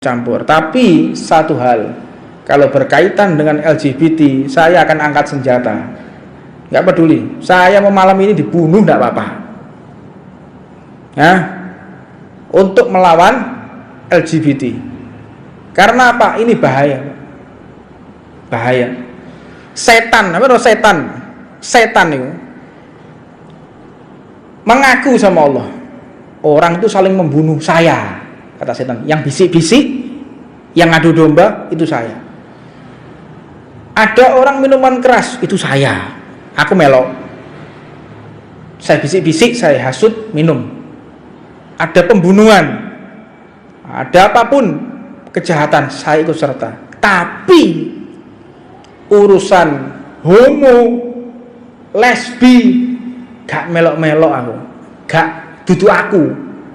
campur. Tapi satu hal, kalau berkaitan dengan LGBT, saya akan angkat senjata. Nggak peduli, saya mau malam ini dibunuh nggak apa-apa. Nah, untuk melawan LGBT. Karena apa? Ini bahaya. Bahaya. Setan, apa itu setan? Setan itu mengaku sama Allah, orang itu saling membunuh saya, kata setan. Yang bisik-bisik, yang adu domba, itu saya. Ada orang minuman keras, itu saya. Aku melok. Saya bisik-bisik, saya hasut, minum. Ada pembunuhan, ada apapun kejahatan, saya ikut serta. Tapi urusan homo, lesbi, gak melok-melok aku, gak dudu aku.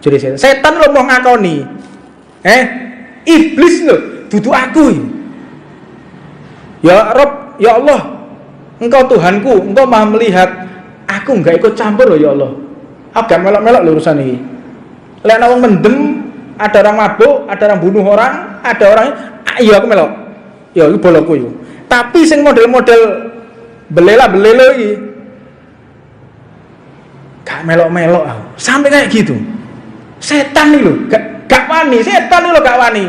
Jadi setan lo mau ngakoni, iblis lo dudu aku. Ya Rob, ya Allah, Engkau Tuhanku, Engkau maha melihat, aku gak ikut campur loh ya Allah. Aku gak melok-melok lo urusan ini. Lihat orang mendem, ada orang mabuk, ada orang bunuh orang, ada orang, iya aku melok, ya itu bolokku yuk. Tapi sing model-model belela-belelo iki gak melok-melok aku. Sampai kayak gitu. Setan nih lho, gak wani, setan nih lho gak wani.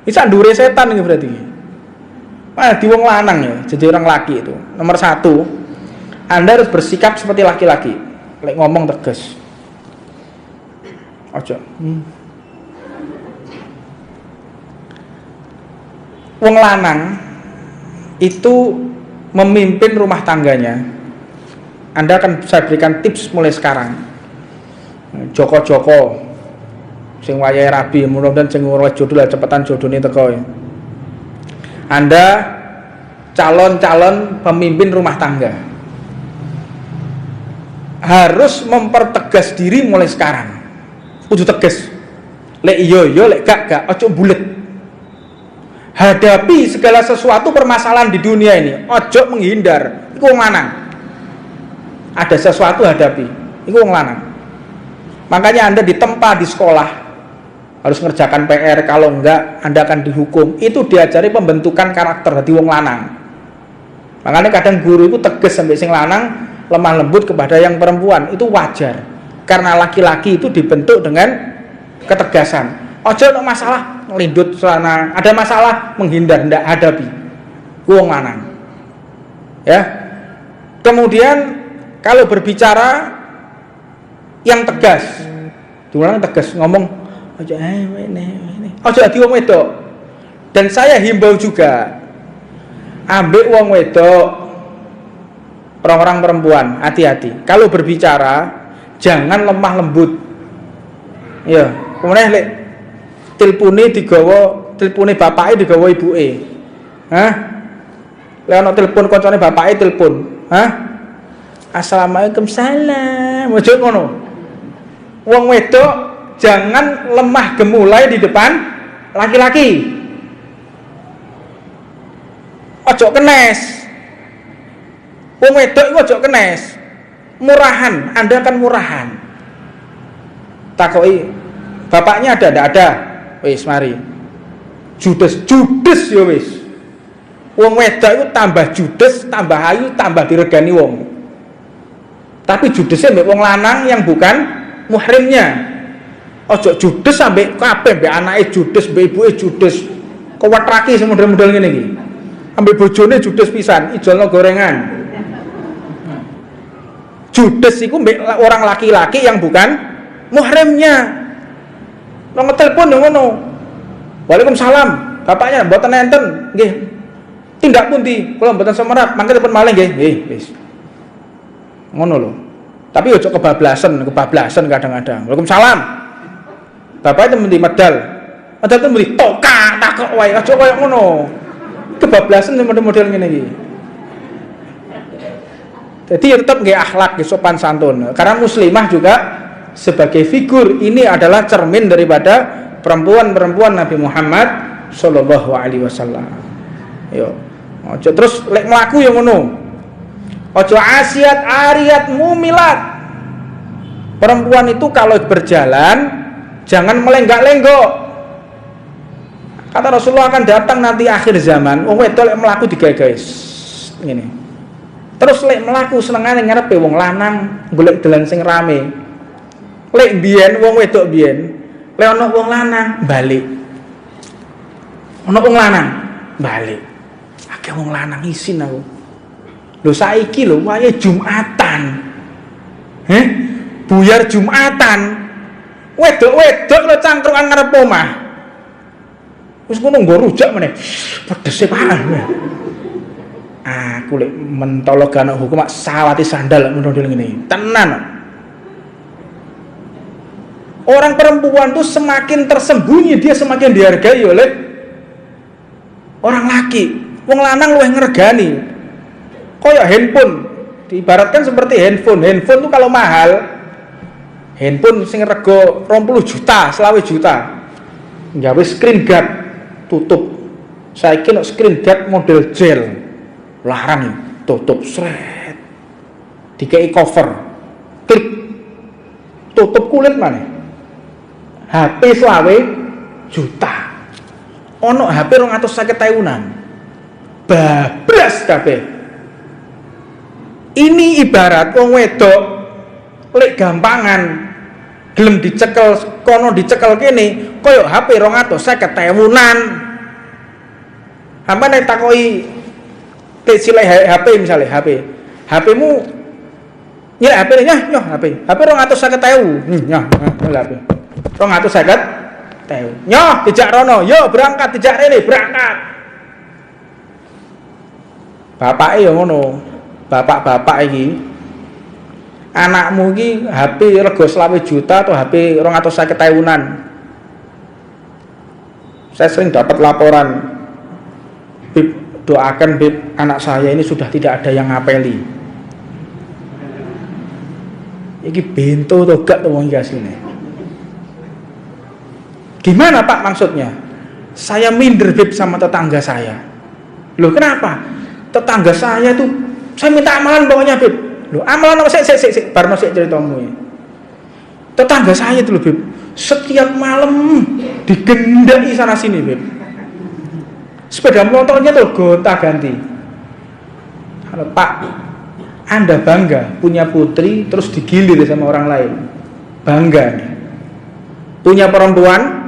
Bisa ndure setan ini berarti. Wah, di wong lanang ya, jadi orang laki itu. Nomor 1, Anda harus bersikap seperti laki-laki. Lek ngomong tegas. Ojo. Wong lanang itu memimpin rumah tangganya. Anda akan saya berikan tips mulai sekarang. Joko-joko sing wayahe rabi, mudah-mudahan sing ngurus jodoh lah cepetan jodohne teko. Anda calon-calon pemimpin rumah tangga harus mempertegas diri mulai sekarang. Kudu tegas. Lek iya lek gak, ojo bulet. Hadapi segala sesuatu permasalahan di dunia ini, ojo menghindar. Iku wong lanang. Ada sesuatu hadapi, iku wong lanang. Makanya Anda ditempa di sekolah harus ngerjakan PR, kalau enggak Anda akan dihukum. Itu diajari pembentukan karakter di wong lanang. Makanya kadang guru itu tegas sampai sing lanang, lemah lembut kepada yang perempuan, itu wajar. Karena laki-laki itu dibentuk dengan ketegasan. Ojo untuk masalah ngelindut sana, ada masalah menghindar, ndak hadapi. Wong lanang. Ya. Kemudian kalau berbicara yang tegas, diulang tegas, ngomong ojo ini. Ojo adi wong wedok. Dan saya himbau juga, ambek wong wedok, orang-orang perempuan, hati-hati. Kalau berbicara jangan lemah lembut. Ya, kemudian lek tilpune digawa, tilpune bapake digawa ibuke. Hah? Lek ana telepon kancane bapake telepon. Hah? Assalamualaikum salam. Ojo ngono. Wong wedok jangan lemah gemulai di depan laki-laki. Ojo kenes. Wong wedok iku ojo kenes. Murahan, Anda akan murahan. Takoki, bapaknya ada, ndak ada. Wis mari. Judes ya wis. Wong wedok itu tambah judes, tambah ayu, tambah diregani wong. Tapi judesnya mbek wong lanang yang bukan muhrimnya. Ojo judes sampai kabeh mbek anake judes, mbek ibuke judes. Kewatraki model-model ngene iki. Ambek bojone judes pisan, ijolno gorengan. Judes itu orang laki-laki yang bukan muhrimnya. Nang telepon ngono. Waalaikumsalam. Bapaknya mboten enten. Nggih. Tindak pundi? Kula mboten semerap, mangke telepon malih nggih. Nggih, wis. Ngono lho. Tapi ojo kebablasan kadang-kadang. Waalaikumsalam. Bapak itu mesti medal. Medal itu mesti takok wae. Ojo koyo ngono. Kebablasan model-model ngene iki. Jadi tetap nggih akhlak, nggih sopan santun. Karena muslimah juga sebagai figur ini adalah cermin daripada perempuan-perempuan Nabi Muhammad sallallahu alaihi wasallam. Yo, ojo terus lek mlaku yo ngono. Ojo asiat ariat mumilat. Perempuan itu kalau berjalan jangan melenggak-lenggok. Kata Rasulullah akan datang nanti akhir zaman, wong wedok lek mlaku digawe-gawe ngene. Terus lek mlaku senengane ngarepe wong lanang golek dalan sing rame. Lek biyen wong wedok biyen, lek ana wong lanang balik. Ana wong lanang balik. Akeh wong lanang isin aku. Lho saiki lho wayahe Jumatan. Buyar Jumatan. Wedok-wedok lho cangkrukan ngarep omah. Wis ngono nggo rujak meneh. Pedese parah. Aku lek mentologan hukum mak sawati sandal model ngene. Tenan. Orang perempuan tuh semakin tersembunyi dia semakin dihargai oleh orang laki. Wong lanang luwih ngregani. Kayak handphone. Diibaratkan seperti handphone. Handphone tuh kalau mahal, handphone sing rego 20 juta, 20 juta. Gawe screen guard tutup. Saiki nek screen guard model gel. Larang tutup sret. Dikei cover. Klik. Tutup kulit maneh. HP 20 juta. Ono HP 250.000-an. Bablas kabeh. Ini ibarat wong wedok lek gampangan gelem dicekel kono dicekel kene koyo HP 250.000-an. Hampa nek takoki silih HP misalnya HP-mu nyilek HP nya nyoh HP 250.000 nyoh HP 250.000 nyoh dijak rono yo berangkat dijak rene berangkat bapake yo ngono bapak-bapak iki anakmu iki HP rego 20 juta atau HP 250.000-an. Saya sering dapat laporan Bib, doakan Bib, anak saya ini sudah tidak ada yang ngapeli. Iki bento to gak to wong iki asline. Gimana Pak maksudnya? Saya minder Bib sama tetangga saya. Loh kenapa? Tetangga saya tuh saya minta amalan pokoknya Bib. Loh amalan apa sik barno sik ceritamu ya. Tetangga saya itu loh Bib, setiap malam digendaki sana sini Bib. Sepeda motornya tuh gonta-ganti. Halo Pak, Anda bangga punya putri terus digilir sama orang lain? Bangga nih. Punya perempuan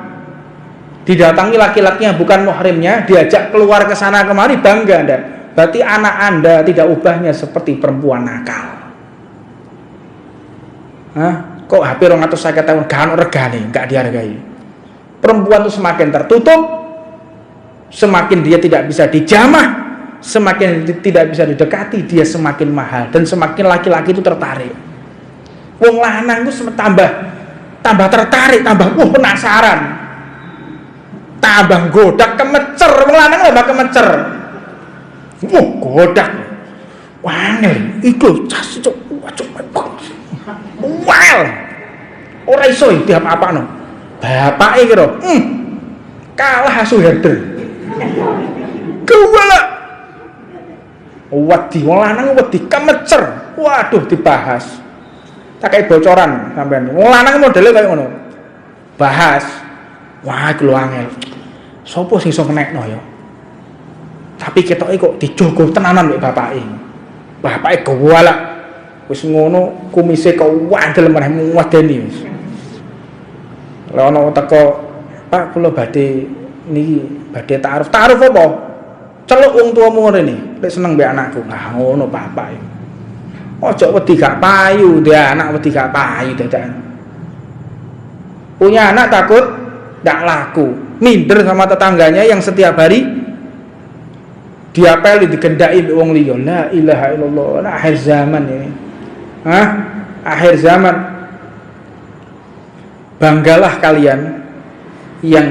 didatangi laki-laki yang bukan muhrimnya, diajak keluar ke sana kemari, bangga Anda. Berarti anak Anda tidak ubahnya seperti perempuan nakal. Hah? Kok HP 250 tahun gak ono regane, gak dihargai. Perempuan itu semakin tertutup, semakin dia tidak bisa dijamah, semakin tidak bisa didekati, dia semakin mahal dan semakin laki-laki itu tertarik. Wong lanang itu tambah tertarik, tambah penasaran, tambah godak kemecer. Wong lanang tambah kemecer. Godak. Wangel iku cas cuk. Wal. Ora iso diapa-apano. Bapake kira, kalah asu herder. Kewala. Wedi wong lanang wedi kemecer. Waduh dibahas. Tak kayak bocoran sampean. Wong lanang modele kaya ngono. Bahas. Wah, iku lho angel. Sopo sing iso kenekno ya? Tapi ketoke kok dijogo tenanan mek bapake. Bapake gowalak. Wis ngono kumise kewandel meneh ngwadeni wis. Lah ana teko, Pak kula badhe niki badhe ta'aruf. Ta'aruf apa? Celuk wong tuamu ngene. Lek seneng mbek anakku. Nah ngono bapake. Ojo wedi gak payu, dia anak wedi gak payu dadakan. Punya anak takut ndak laku, minder sama tetangganya yang setiap hari diapeli digendaki wong liya. La ilaha illallah, akhir zaman ini. Akhir zaman. Banggalah kalian yang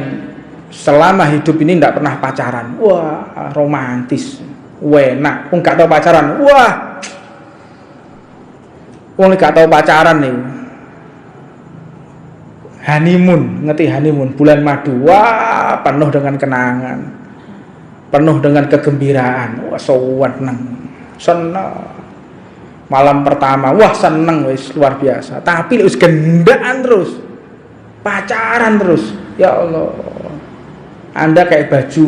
selama hidup ini ndak pernah pacaran. Wah, romantis. Enak, wong gak tau pacaran. Wah. Wong gak tau pacaran nih. Honeymoon, ngerti honeymoon, bulan madu. Wah, penuh dengan kenangan. Penuh dengan kegembiraan. Wah, seneng. Malam pertama, wah seneng wis luar biasa. Tapi wis gendaan terus. Pacaran terus. Ya Allah. Anda kayak baju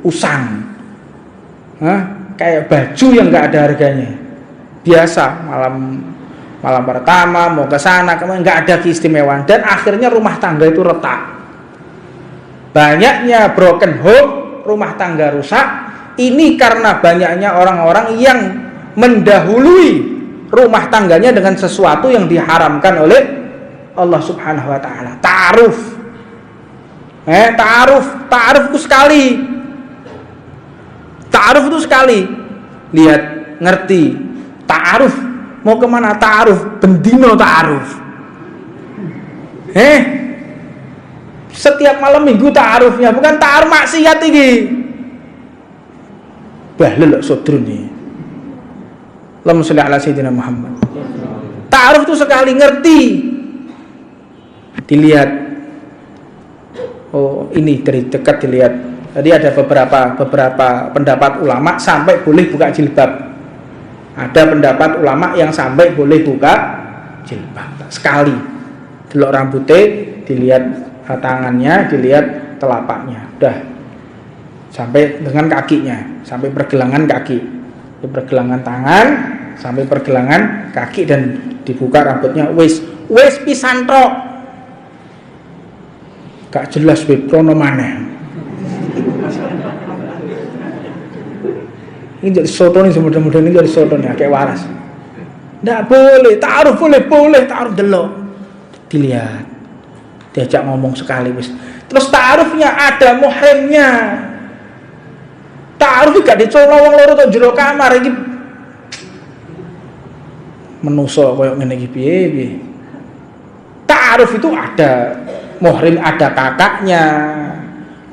usang, kayak baju yang nggak ada harganya. Biasa malam pertama mau ke sana, kemudian nggak ada keistimewaan, dan akhirnya rumah tangga itu retak. Banyaknya broken home, rumah tangga rusak. Ini karena banyaknya orang-orang yang mendahului rumah tangganya dengan sesuatu yang diharamkan oleh Allah Subhanahu wa taala. Ta'aruf. Ta'aruf itu sekali. Ta'aruf itu sekali. Lihat, ngerti. Ta'aruf mau kemana? Ta'aruf bendino ta'aruf. Setiap malam minggu ta'arufnya, bukan ta'aruf maksiat ini. Bahlul sodrun nih. Allahumma sholli ala sayyidina Muhammad. Ta'aruf itu sekali, ngerti. Dilihat. Oh, ini dari dekat dilihat. Tadi ada beberapa pendapat ulama sampai boleh buka jilbab. Ada pendapat ulama yang sampai boleh buka jilbab. Sekali. Delok rambutnya, dilihat tangannya, dilihat telapaknya. Udah. Sampai dengan kakinya, sampai pergelangan kaki. Pergelangan tangan sampai pergelangan kaki, dan dibuka rambutnya. Wis pisan tok. Gak jelas prono maneh. Ini jadi soto nih, mudah-mudahan ini jadi soto nih, kayak waras. Nggak boleh, ta'aruf boleh, ta'aruf delok. Dilihat, diajak ngomong sekali wis. Terus ta'arufnya ada muhrimnya. Ta'aruf gak dicolong wong loro tok jero kamar iki. Menuso koyo ngene iki piye. Ta'aruf itu ada muhrim, ada kakaknya,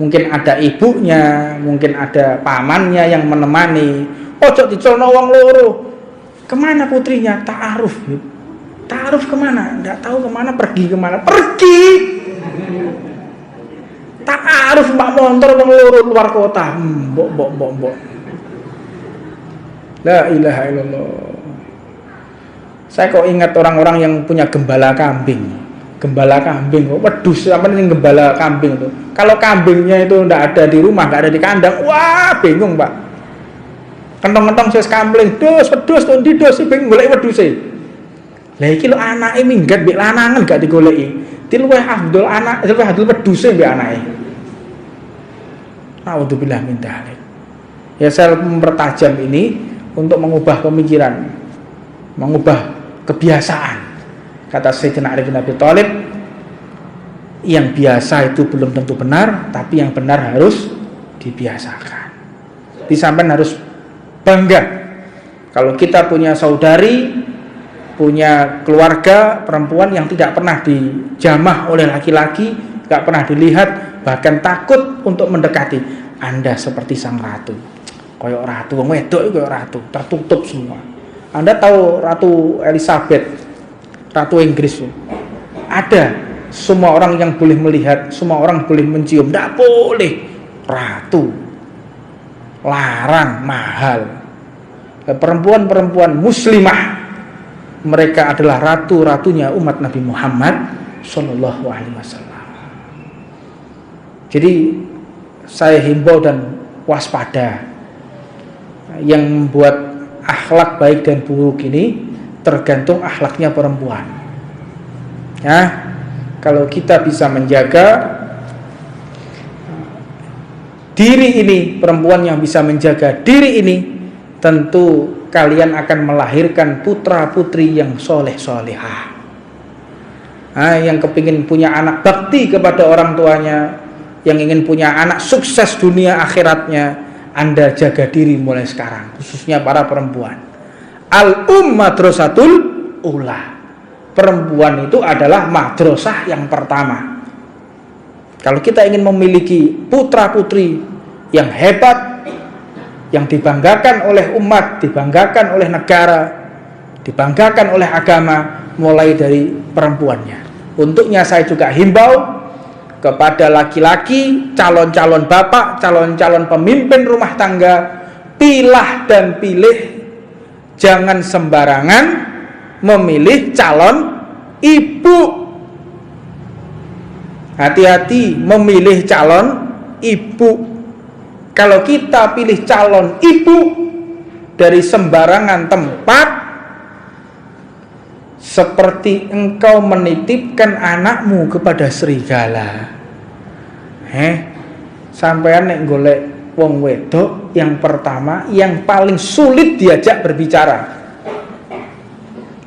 mungkin ada ibunya, mungkin ada pamannya yang menemani. Ojo dicolno wong loro. Kemana putrinya? Ta'aruf. Ta'aruf kemana? Nggak tahu kemana, pergi kemana? Pergi. Ta'aruf mbak motor wong loro luar kota. Mbok. La ilaha illallah. Saya kok ingat orang-orang yang punya gembala kambing. Wedhus apa nih gembala kambing itu. Kalau kambingnya itu ndak ada di rumah, nggak ada di kandang, wah bingung Pak. Kentong-kentong ses kambling, wedhus tuh ndi dos bingung golek wedhuse. Lah iki lho anake minggat mbek lanangan gak digoleki. Luwih afdol wedhuse mbek anake. A'udzubillah min dzalik. Ya saya mempertajam ini untuk mengubah pemikiran, mengubah kebiasaan. Kata Sayyidina Ali bin Abi Thalib, yang biasa itu belum tentu benar, tapi yang benar harus dibiasakan. Disampaikan harus bangga kalau kita punya saudari, punya keluarga perempuan yang tidak pernah dijamah oleh laki-laki, tidak pernah dilihat, bahkan takut untuk mendekati. Anda seperti sang ratu, koyok ratu, wong wedok koyok ratu, tertutup semua. Anda tahu Ratu Elizabeth, Ratu Inggris? Ada, semua orang yang boleh melihat, semua orang boleh mencium, tidak boleh. Ratu, larang, mahal. Perempuan-perempuan muslimah, mereka adalah ratu-ratunya umat Nabi Muhammad Sallallahu Alaihi Wasallam. Jadi saya himbau dan waspada. Yang membuat akhlak baik dan buruk ini tergantung akhlaknya perempuan. Ya, kalau kita bisa menjaga diri ini, perempuan yang bisa menjaga diri ini, tentu kalian akan melahirkan putra putri yang soleh solehah. Yang kepingin punya anak bakti kepada orang tuanya, yang ingin punya anak sukses dunia akhiratnya, Anda jaga diri mulai sekarang, khususnya para perempuan. Madrasatul ula. Perempuan itu adalah madrasah yang pertama. Kalau kita ingin memiliki putra putri yang hebat, yang dibanggakan oleh umat, dibanggakan oleh negara, dibanggakan oleh agama, mulai dari perempuannya. Untuknya saya juga himbau kepada laki-laki, calon-calon bapak, calon-calon pemimpin rumah tangga, pilah dan pilih. Jangan sembarangan memilih calon ibu. Hati-hati memilih calon ibu. Kalau kita pilih calon ibu dari sembarangan tempat, seperti engkau menitipkan anakmu kepada serigala. Sampean nek golek wong wedok, yang pertama, yang paling sulit diajak berbicara,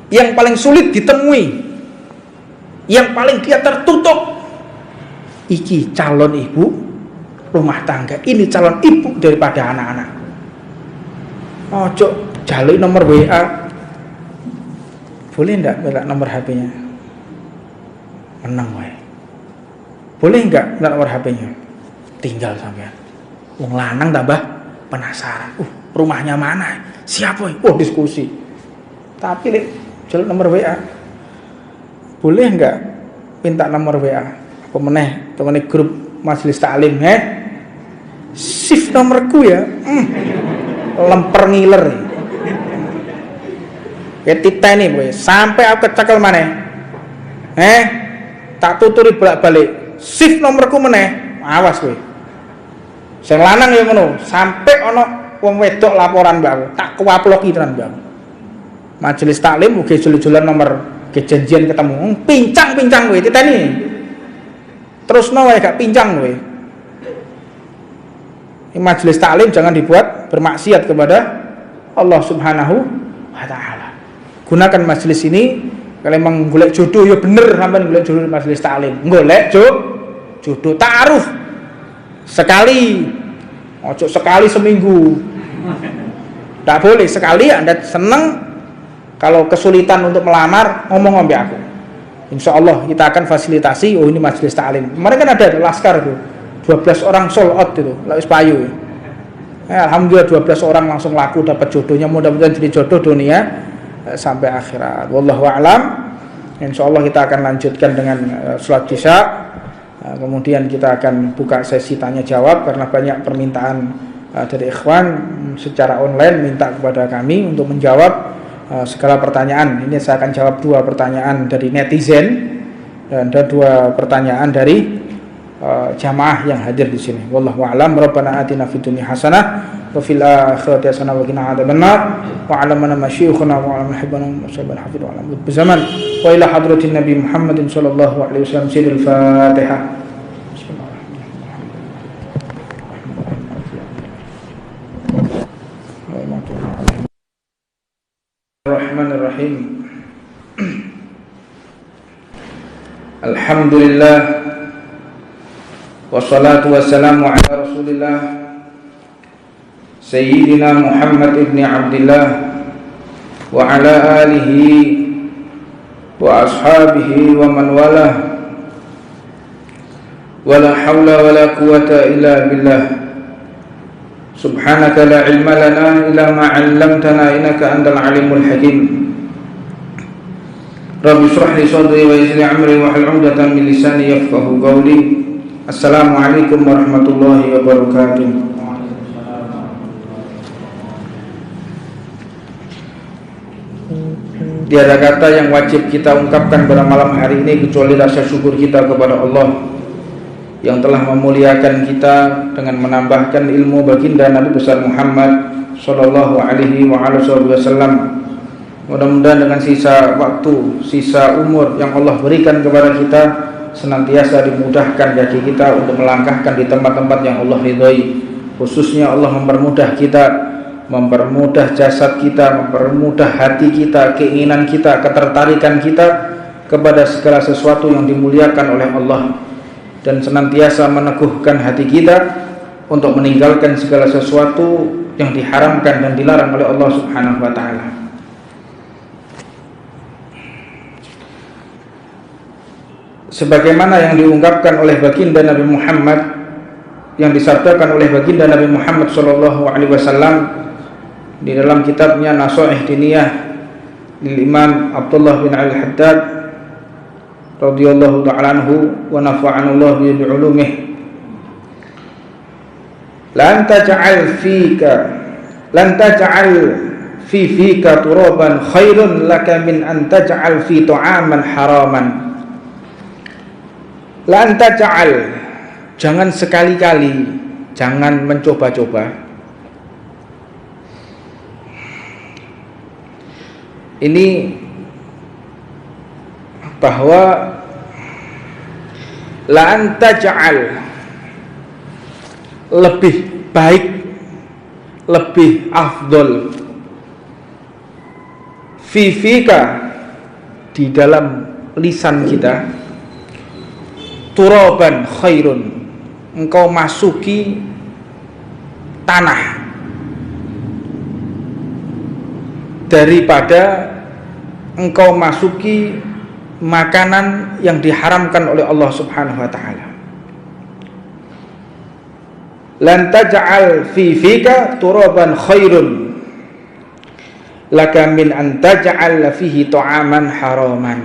yang paling sulit ditemui, yang paling dia tertutup, iki calon ibu rumah tangga, ini calon ibu daripada anak-anak. Ojo jaluk nomor WA. Boleh enggak minta nomor HP-nya? Menang wae. Boleh enggak minta nomor HP-nya? Tinggal sampean. Wong lanang tambah penasaran. Rumahnya mana? Siapa? Diskusi. Tapi lek jaluk nomor WA. Boleh enggak minta nomor WA? Apa meneh temene grup majelis taklim, shift nomorku ya. Lemper ngiler. Titeni kowe sampai aku kecekel maneh. Tak tuturi bolak-balik. Shift nomorku meneh. Awas kowe. Sing lanang ya ngono, sampai ana wong wedok laporan mbak aku, tak kuwaploki tenan mbak. Majelis taklim uga jol-jolan nomor kejanjian ketemu. Pincang-pincang kowe titeni. Terusno wae gak pincang kowe. Majelis taklim jangan dibuat bermaksiat kepada Allah Subhanahu wa taala. Gunakan majelis ini kalau memang golek jodoh ya bener, sampean golek jodoh majelis taklim. Golek jodoh ta'aruf sekali, ojo sekali seminggu. Tidak boleh, sekali Anda seneng, kalau kesulitan untuk melamar ngomong ambek aku. Insya Allah kita akan fasilitasi. Ini majelis taklim. Kemarin kan ada laskar itu, 12 orang sold out itu, lawis payu. Alhamdulillah 12 orang langsung laku dapat jodohnya. Mudah-mudahan jadi jodoh dunia sampai akhirat. Wallahu a'lam. Insyaallah kita akan lanjutkan dengan sholat isya. Kemudian kita akan buka sesi tanya jawab karena banyak permintaan dari ikhwan secara online minta kepada kami untuk menjawab segala pertanyaan. Ini saya akan jawab 2 pertanyaan dari netizen dan ada 2 pertanyaan dari jamaah yang hadir di sini. Wallahu a'lam. Rabbana atina fid dunya hasanah wa fil akhirati hasanah wa qina adzabannar wa 'allamana masyikhuna wa 'allamana hibbana wa sabbal hafid wa 'alam zaman wa ila hadratin nabi Muhammadin sallallahu alaihi wasallam sirul Fatihah. Bismillahirrahmanirrahim. Alhamdulillah wassalatu wassalamu ala rasulillah Sayyidina Muhammad ibn Abdillah wa ala alihi wa ashabihi wa man walah wa la hawla wa la quwata illa billah subhanaka la ilma lana illa ma 'allamtana innaka antal alimul hakim. Rabbi shrah li sadri wa yassir li amri wa hlul 'uqdatam min lisani yafqahu qawli. Assalamualaikum warahmatullahi wabarakatuh. Tiada kata yang wajib kita ungkapkan pada malam hari ini kecuali rasa syukur kita kepada Allah yang telah memuliakan kita dengan menambahkan ilmu baginda Nabi besar Muhammad sallallahu alaihi wasallam. Mudah-mudahan dengan sisa waktu, sisa umur yang Allah berikan kepada kita senantiasa dimudahkan kaki kita untuk melangkahkan di tempat-tempat yang Allah ridhai. Khususnya Allah mempermudah kita, mempermudah jasad kita, mempermudah hati kita, keinginan kita, ketertarikan kita kepada segala sesuatu yang dimuliakan oleh Allah, dan senantiasa meneguhkan hati kita untuk meninggalkan segala sesuatu yang diharamkan dan dilarang oleh Allah Subhanahu wa taala. Sebagaimana yang diungkapkan oleh baginda Nabi Muhammad, yang disabdakan oleh baginda Nabi Muhammad sallallahu alaihi wasallam di dalam kitabnya Nasha'ih Diniyah lil Imam Abdullah bin Al-Haddad radhiyallahu ta'ala anhu wa nafa'ana Allah bi ulumih. Lan taj'al fika turaban khairun laka min an taj'al fi ta'aman haraman. Lan taj'al, jangan sekali-kali, jangan mencoba-coba. Ini bahwa la antaj'al, lebih baik, lebih afdol, fika, di dalam lisan kita, turaban khairun, engkau masuki tanah, daripada engkau masuki makanan yang diharamkan oleh Allah Subhanahu wa taala. Lan taj'al fi fika turaban khairun laka min an taj'al fihi ta'aman haraman,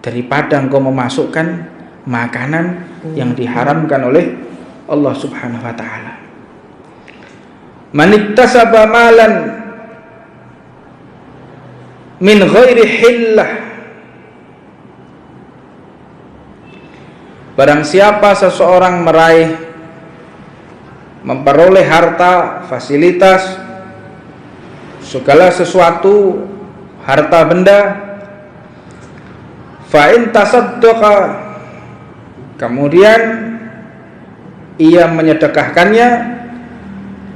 daripada engkau memasukkan makanan yang diharamkan oleh Allah Subhanahu wa taala. Man iktasaba malan min ghairi hillah, barang siapa seseorang memperoleh harta, fasilitas, segala sesuatu, harta benda, fa in tasaddaqa, kemudian ia menyedekahkannya,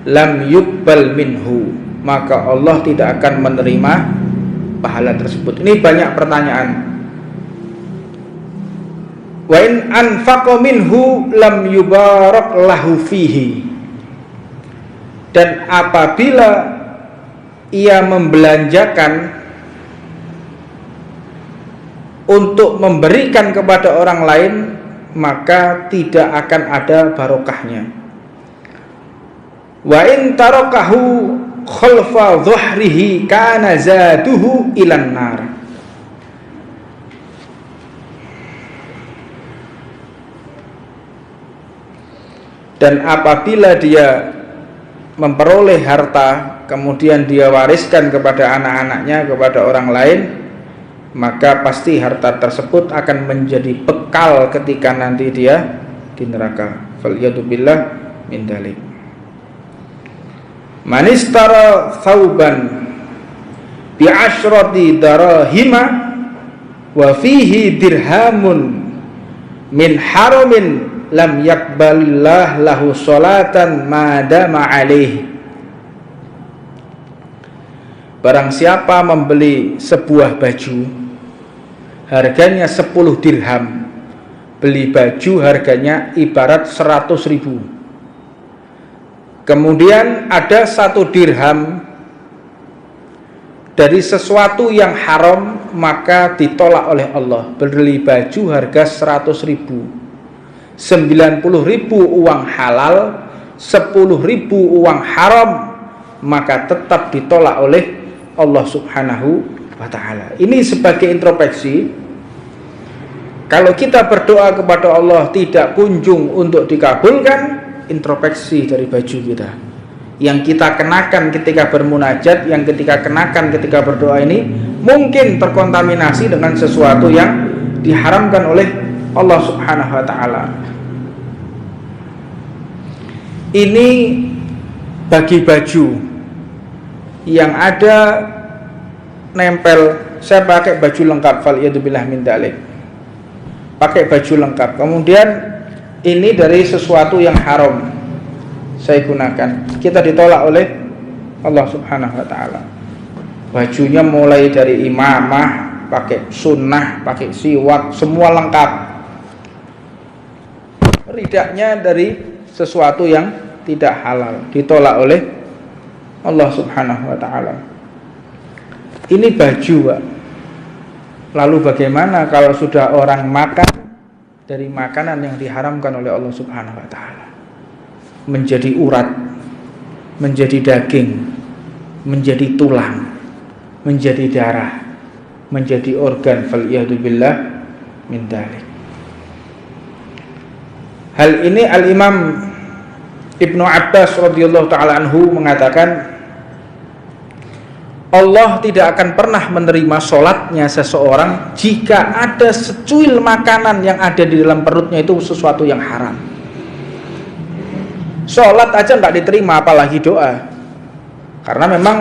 lam yuqbal minhu, maka Allah tidak akan menerima pahala tersebut. Ini banyak pertanyaan. Wa in anfaqa minhu lam yubarak lahu fihi, dan apabila ia membelanjakan untuk memberikan kepada orang lain, maka tidak akan ada barokahnya. Wa in tarakahu khalfa dhuhrihi kana zaduhu ilan nar, dan apabila dia memperoleh harta kemudian dia wariskan kepada anak-anaknya, kepada orang lain, maka pasti harta tersebut akan menjadi bekal ketika nanti dia di neraka. Faliyadu billah min dalik. Manistara thawban bi asyrati darahima wa fihi dirhamun min haramin lam yakbalillah lahu sholatan madama alaih. Barang siapa membeli sebuah baju harganya 10 dirham, beli baju harganya ibarat 100.000, kemudian ada 1 dirham dari sesuatu yang haram, maka ditolak oleh Allah. Beli baju harga 100.000, 90.000 uang halal, 10.000 uang haram, maka tetap ditolak oleh Allah Subhanahu wa ta'ala. Ini sebagai introspeksi. Kalau kita berdoa kepada Allah tidak kunjung untuk dikabulkan, introspeksi dari baju kita yang kita kenakan ketika bermunajat, yang kita kenakan ketika berdoa, ini mungkin terkontaminasi dengan sesuatu yang diharamkan oleh Allah Subhanahu wa ta'ala. Ini bagi baju yang ada nempel, saya pakai baju lengkap, faliyadzubillah min dalik, pakai baju lengkap, kemudian ini dari sesuatu yang haram saya gunakan, kita ditolak oleh Allah Subhanahu wa ta'ala. Bajunya mulai dari imamah, pakai sunnah, pakai siwak, semua lengkap. Ridaknya dari sesuatu yang tidak halal, ditolak oleh Allah Subhanahu wa ta'ala. Ini baju, Pak. Lalu bagaimana kalau sudah orang makan dari makanan yang diharamkan oleh Allah Subhanahu wa ta'ala? Menjadi urat, menjadi daging, menjadi tulang, menjadi darah, menjadi organ, faliyadzubillah min dalik. Hal ini Al-Imam Ibnu Abbas radhiyallahu ta'ala anhu mengatakan, Allah tidak akan pernah menerima sholatnya seseorang jika ada secuil makanan yang ada di dalam perutnya itu sesuatu yang haram. Sholat aja nggak diterima, apalagi doa. Karena memang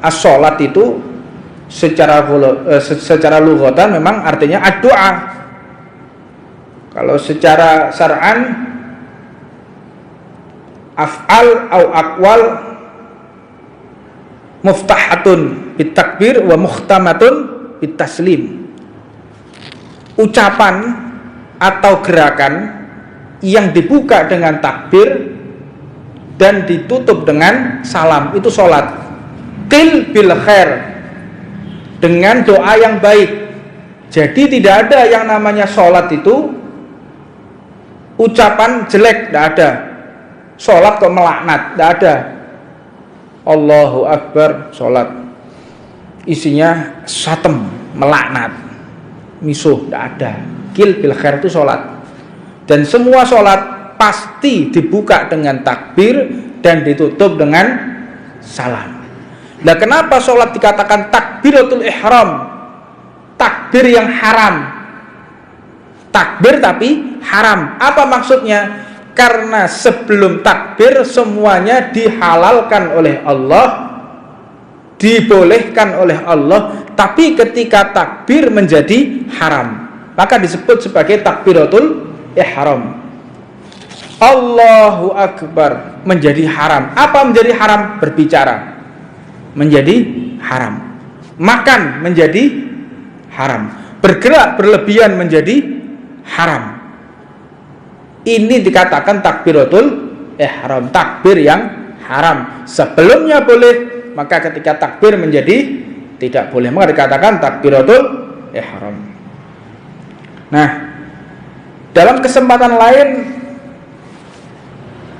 as-sholat itu secara lughatan memang artinya ad-doa. Kalau secara syar'an af'al au aqwal muftahatun bitakbir wa mukhtamatun bitaslim. Ucapan atau gerakan yang dibuka dengan takbir dan ditutup dengan salam, itu sholat. Qil bil khair, dengan doa yang baik. Jadi tidak ada yang namanya sholat itu ucapan jelek, tidak ada. Sholat kok melaknat, tidak ada. Allahu Akbar, sholat isinya satem, melaknat, misuh, tidak ada. Qil bil khair itu sholat. Dan semua sholat pasti dibuka dengan takbir dan ditutup dengan salam. Nah, kenapa sholat dikatakan takbiratul ihram, takbir yang haram? Takbir tapi haram. Apa maksudnya? Karena sebelum takbir semuanya dihalalkan oleh Allah, dibolehkan oleh Allah, tapi ketika takbir menjadi haram, maka disebut sebagai takbiratul ihram. Allahu Akbar menjadi haram. Apa menjadi haram? Berbicara menjadi haram, makan menjadi haram, bergerak berlebihan menjadi haram. Ini dikatakan takbiratul ihram, takbir yang haram. Sebelumnya boleh, maka ketika takbir menjadi tidak boleh, maka dikatakan takbiratul ihram. Nah, dalam kesempatan lain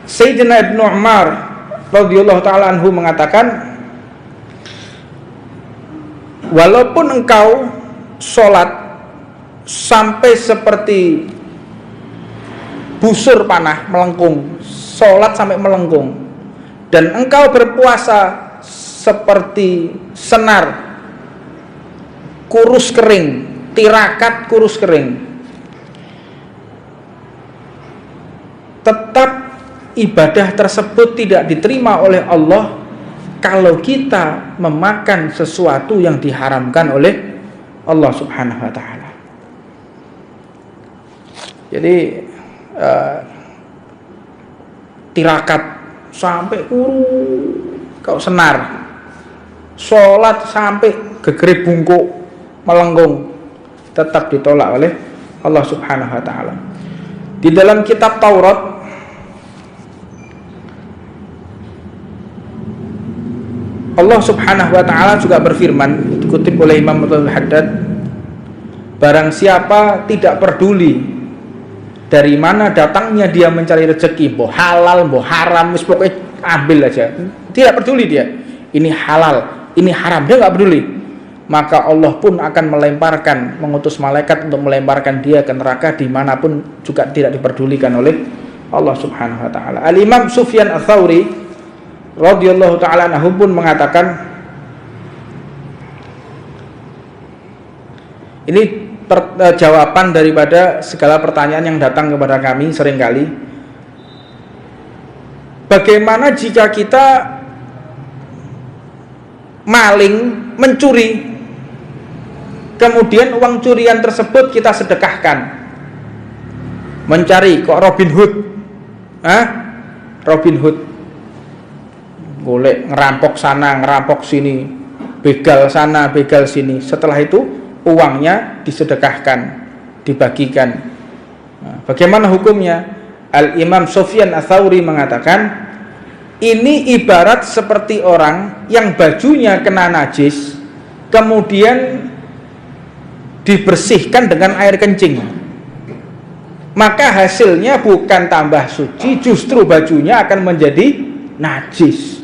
Sayyidina Ibnu Umar radhiyallahu ta'ala anhu mengatakan, walaupun engkau sholat sampai seperti busur panah melengkung, sholat sampai melengkung, dan engkau berpuasa seperti senar kurus kering, tirakat kurus kering, tetap ibadah tersebut tidak diterima oleh Allah kalau kita memakan sesuatu yang diharamkan oleh Allah Subhanahu wa ta'ala. Jadi tirakat sampai kau senar, sholat sampai gegere bungkuk melengkung, tetap ditolak oleh Allah Subhanahu wa ta'ala. Di dalam kitab Taurat Allah Subhanahu wa ta'ala juga berfirman, dikutip oleh Imam Abdul Haddad, barang siapa tidak peduli dari mana datangnya dia mencari rezeki, boh halal, boh haram, pokoknya ambil aja, tidak peduli dia, ini halal, ini haram, dia nggak peduli, maka Allah pun akan mengutus malaikat untuk melemparkan dia ke neraka dimanapun juga tidak diperdulikan oleh Allah Subhanahu wa ta'ala. Al-Imam Sufyan Ats-Tsauri radhiyallahu ta'ala anhu pun mengatakan, ini jawaban daripada segala pertanyaan yang datang kepada kami seringkali, bagaimana jika kita maling, mencuri, kemudian uang curian tersebut kita sedekahkan, mencari kok Robin Hood, Robin Hood, golek ngerampok sana, ngerampok sini, begal sana, begal sini, setelah itu uangnya disedekahkan, dibagikan. Nah, bagaimana hukumnya? Al-Imam Sufyan Ats-Tsauri mengatakan, ini ibarat seperti orang yang bajunya kena najis, kemudian dibersihkan dengan air kencing, maka hasilnya bukan tambah suci, justru bajunya akan menjadi najis.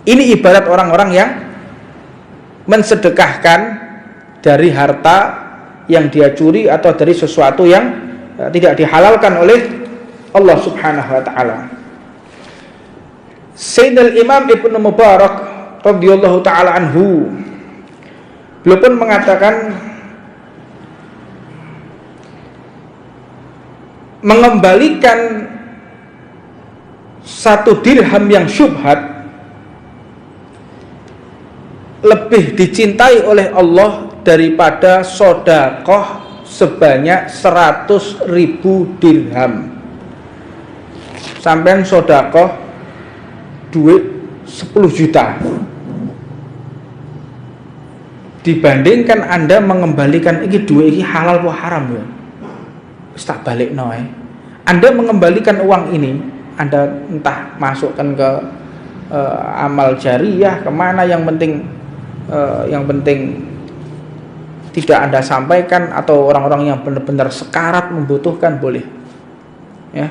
Ini ibarat orang-orang yang mensedekahkan dari harta yang dia curi atau dari sesuatu yang tidak dihalalkan oleh Allah Subhanahu wa ta'ala. Sayyidina Imam Ibnu Mubarak radhiyallahu ta'ala anhu Beliau pun mengatakan mengembalikan 1 dirham yang syubhat lebih dicintai oleh Allah daripada sedekah sebanyak 100.000 dirham. Sampean sedekah duit 10 juta dibandingkan Anda mengembalikan iki duit iki halal apa haram ya. Tak balik noe. Anda mengembalikan uang ini, Anda entah masukkan ke amal jariyah kemana, yang penting tidak Anda sampaikan, atau orang-orang yang benar-benar sekarat membutuhkan, boleh ya.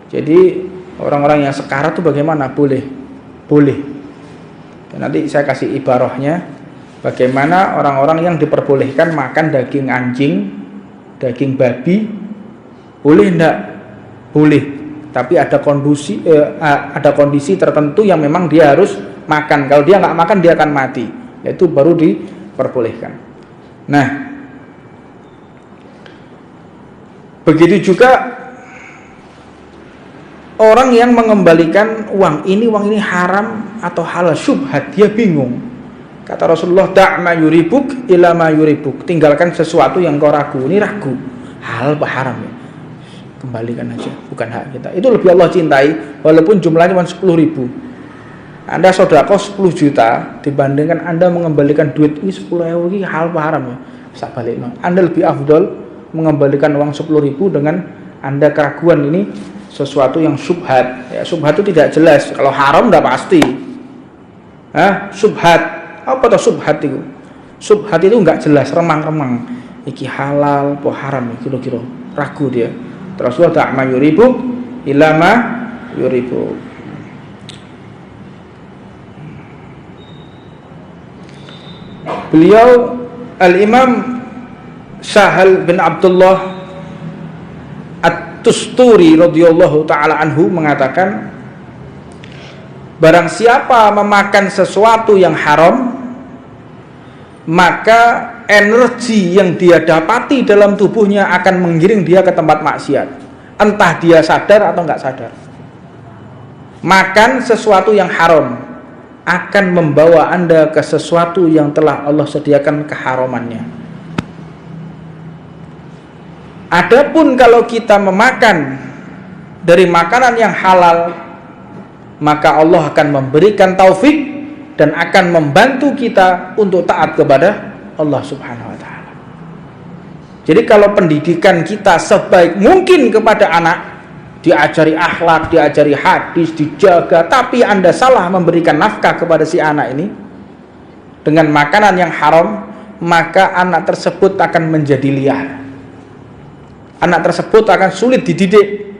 Jadi orang-orang yang sekarat itu bagaimana? Boleh. Dan nanti saya kasih ibarahnya bagaimana orang-orang yang diperbolehkan makan daging anjing, daging babi. Boleh enggak? Boleh. Tapi ada kondisi tertentu yang memang dia harus makan. Kalau dia nggak makan dia akan mati. Itu baru diperbolehkan. Nah, begitu juga orang yang mengembalikan uang ini haram atau halal, syubhat, dia bingung. Kata Rasulullah, da'ma yuribuk ila ma yuribuk. Tinggalkan sesuatu yang kau ragu. Ini ragu, halal apa haram ya? Kembalikan aja, bukan hak kita. Itu lebih Allah cintai walaupun jumlahnya cuma 10.000. Anda sedekah 10 juta dibandingkan Anda mengembalikan duit ini 10.000, ini hal apa haram ya? Sak balikno. Anda lebih afdol mengembalikan uang 10.000 dengan Anda keraguan ini sesuatu yang syubhat. Ya, syubhat itu tidak jelas. Kalau haram udah pasti. Syubhat. Apa tuh syubhat itu? Syubhat itu enggak jelas, remang-remang. Iki halal apa haram ya, kira-kira. Ragu dia. Terus da'ma yuribuk ila ma yuribuk. Beliau Al-Imam Sahal bin Abdullah At-Tusturi radhiyallahu taala anhu mengatakan, barang siapa memakan sesuatu yang haram, maka energi yang dia dapati dalam tubuhnya akan menggiring dia ke tempat maksiat, entah dia sadar atau enggak sadar. Makan sesuatu yang haram akan membawa Anda ke sesuatu yang telah Allah sediakan keharamannya. Adapun kalau kita memakan dari makanan yang halal, maka Allah akan memberikan taufik dan akan membantu kita untuk taat kepada Allah Subhanahu wa taala. Jadi kalau pendidikan kita sebaik mungkin kepada anak, diajari akhlak, diajari hadis, dijaga, tapi Anda salah memberikan nafkah kepada si anak ini dengan makanan yang haram, maka anak tersebut akan menjadi liar. Anak tersebut akan sulit dididik.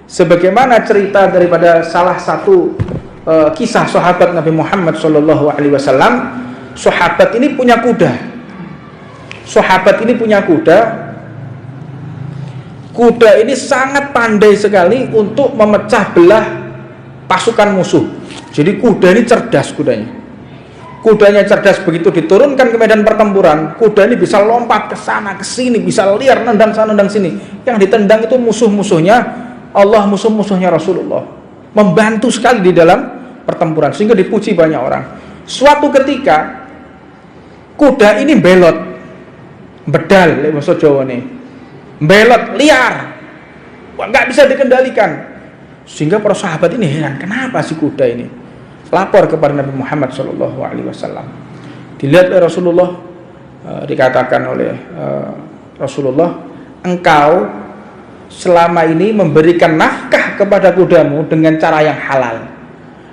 Sebagaimana cerita daripada salah satu kisah sahabat Nabi Muhammad SAW. Sahabat ini punya kuda. Kuda ini sangat pandai sekali untuk memecah belah pasukan musuh. Jadi kuda ini cerdas Kudanya cerdas, begitu diturunkan ke medan pertempuran, kuda ini bisa lompat ke sana ke sini, bisa liar nendang sana nendang sini. Yang ditendang itu musuh-musuhnya Allah, musuh-musuhnya Rasulullah. Membantu sekali di dalam pertempuran sehingga dipuji banyak orang. Suatu ketika kuda ini belot, bedal lek basa Jawa nih. Belot, liar, nggak bisa dikendalikan, sehingga para sahabat ini heran, kenapa si kuda ini? Lapor kepada Nabi Muhammad SAW. Dilihat oleh Rasulullah, dikatakan oleh Rasulullah, engkau selama ini memberikan nafkah kepada kudamu dengan cara yang halal,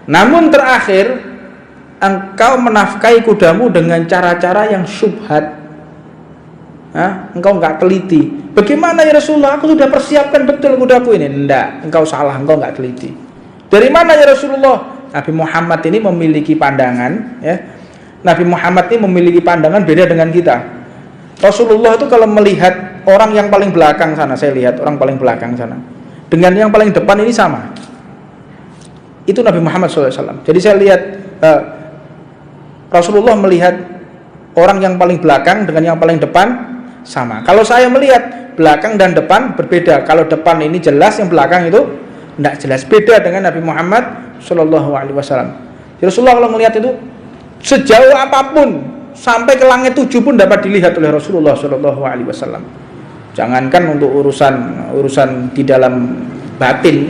namun terakhir engkau menafkahi kudamu dengan cara-cara yang syubhat. Engkau enggak teliti. Bagaimana ya Rasulullah? Aku sudah persiapkan betul kudaku ini. Enggak, engkau salah, engkau enggak teliti. Dari mana ya Rasulullah? Nabi Muhammad ini memiliki pandangan, ya. Nabi Muhammad ini memiliki pandangan beda dengan kita. Rasulullah itu kalau melihat orang yang paling belakang sana, saya lihat orang paling belakang sana, dengan yang paling depan ini sama. Itu Nabi Muhammad SAW. Jadi saya lihat Rasulullah melihat Orang yang paling belakang dengan yang paling depan sama. Kalau saya melihat belakang dan depan berbeda. Kalau depan ini jelas, yang belakang itu tidak jelas. Beda dengan Nabi Muhammad Shallallahu Alaihi Wasallam. Rasulullah kalau melihat itu sejauh apapun sampai ke langit 7 pun dapat dilihat oleh Rasulullah Shallallahu Alaihi Wasallam. Jangankan untuk urusan di dalam batin,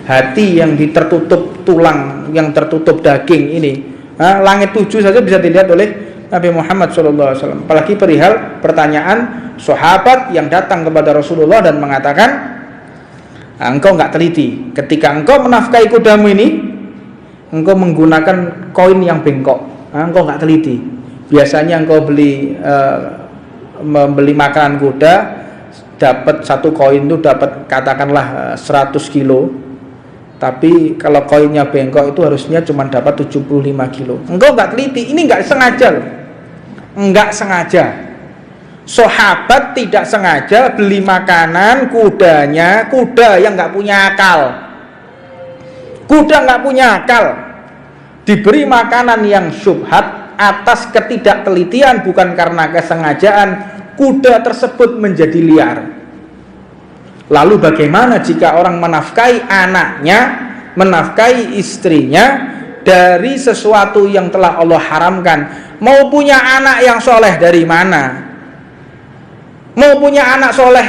hati yang tertutup tulang, yang tertutup daging ini, langit 7 saja bisa dilihat oleh Nabi Muhammad SAW. Apalagi perihal pertanyaan sahabat yang datang kepada Rasulullah dan mengatakan, engkau nggak teliti ketika engkau menafkahi kudamu ini, engkau menggunakan koin yang bengkok, engkau nggak teliti. Biasanya engkau membeli makanan kuda, dapat satu koin itu dapat katakanlah 100 kilo, tapi kalau koinnya bengkok itu harusnya cuma dapat 75 kilo. Engkau nggak teliti, ini nggak sengaja loh. Enggak sengaja. Sahabat tidak sengaja beli makanan kudanya, kuda yang nggak punya akal. Kuda nggak punya akal, diberi makanan yang syubhat atas ketidaktelitian, bukan karena kesengajaan. Kuda tersebut menjadi liar. Lalu bagaimana jika orang menafkahi anaknya, menafkahi istrinya dari sesuatu yang telah Allah haramkan? Mau punya anak yang soleh dari mana? Mau punya anak soleh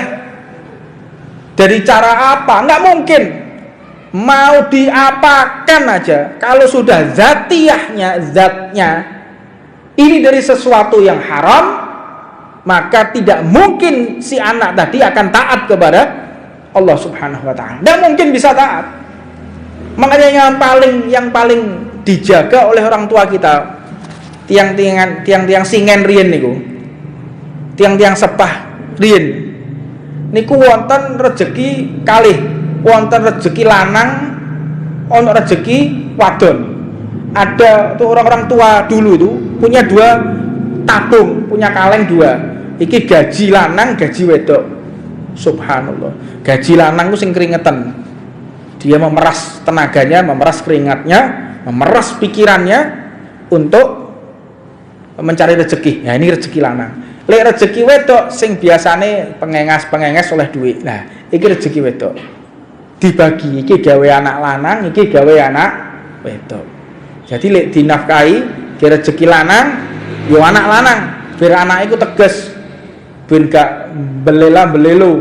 dari cara apa? Nggak mungkin. Mau diapakan aja, kalau sudah zatiyahnya, zatnya ini dari sesuatu yang haram, maka tidak mungkin si anak tadi akan taat kepada Allah Subhanahu wa Ta'ala. Nggak mungkin bisa taat. Makanya yang paling dijaga oleh orang tua kita, tiang-tiang singen riyen niku, tiang-tiang sepah riyen niku wonten rejeki kalih, wonten rejeki lanang, ono rejeki wadon. Ada tuh orang-orang tua dulu itu punya 2 tabung, punya kaleng 2. Iki gaji lanang, gaji wedok. Subhanallah. Gaji lanang itu sing keringetan. Dia memeras tenaganya, memeras keringatnya, memeras pikirannya untuk mencari rezeki. Nah, ini rezeki lanang. Lek rezeki wedok sing biasane pengengas oleh duit. Nah, iki rezeki wedok. Dibagi, iki gawe anak lanang, iki gawe anak wedok. Jadi lek dinafkahi ki rezeki lanang, yo anak lanang, biar anak iku tegas. Ben gak belela-belelo.